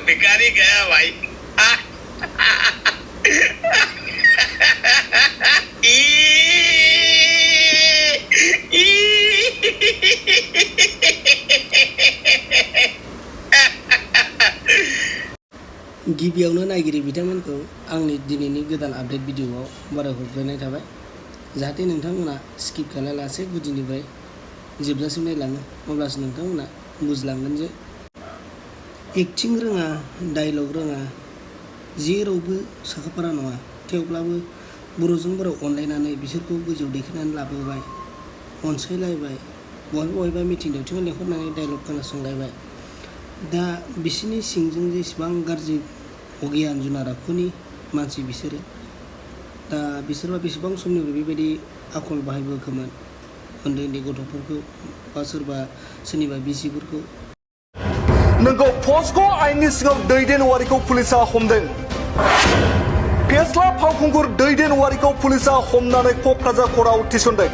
भिखारी गया भाई। गिबियावनो नायगिरि बिथांमोनखौ आंनि दिनैनि गोदान आपडेट भिडिअआव बाराय हरग्रोनाय थाबाय जाहाथे नोंथांमोना स्किप खालामालासे गुदिनिफ्राय जोबजासिम नायलाङो अब्लासो नोंथांमोना बुजिलांगोन जे एक्टिं रोङा डायलग रोङा जेरावबो साखाफारा नङा थेवब्लाबो बर'जों बर' अनलायनानै बिसोरखौ गोजौआव दैखांनानै लाबोबाय अनसायलायबाय बहायबा मिटिं दावथिङाव लेंहरनानै डायलग खोनासंलायबाय दा बिसोरनि सिंजों जेसेबां गाज्रि अगियान जुनार आखुनि मानसि बिसोरो दा बिसोरबा बेसेबां समनिफ्राय बेबायदि आखल बाहायबोखोमोन उन्दै उन्दै गथ'फोरखौ बा सोरनिबा बिसिफोरखौ नोंखौ पस्क' आयेननि सिङाव दैदेनवारिखौ पुलिसा हमदों फेस्ला फावखुंगुर दैदेनवारिखौ पुलिसा हमनानै क'क्राझार कर्टआव थिसनदों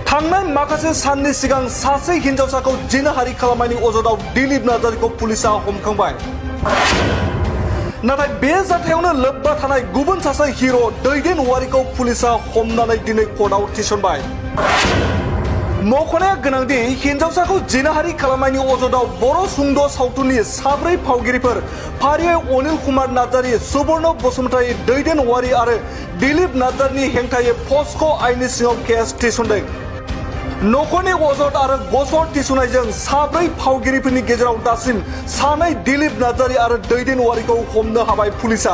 थांनाय माखासे साननि सिगां सासे हिनजावसाखौ जिनाहारि खालामनायनि अजदाव दिलीप नार्जारीखौ पुलिसा हमखांबाय नाथाय बे जाथायावनो लोब्बा थानाय गुबुन सासे हिर' दैदेनवारिखौ पुलिसा हमनानै दिनै कर्टआव थिसनबाय मख'नाया गोनांदि हिनजावसाखौ जिनाहारि खालामनायनि अजदाव बर' सुंद' सावथुननि साब्रै फावगिरिफोर फारियै अनिल कुमार नार्जारी सुबर्ण बसुमतारी दैदेनवारि आरो दिलीप नार्जारीनि हेंथायै पस्क' आयेननि सिङाव केस थिसनदों नखरनि अजद आरो गसर थिसननायजों साब्रै फावगिरिफोरनि गेजेराव दासिम सानै दिलीप नार्जारी आरो दैदेनवारिखौ हमनो हाबाय पुलिसा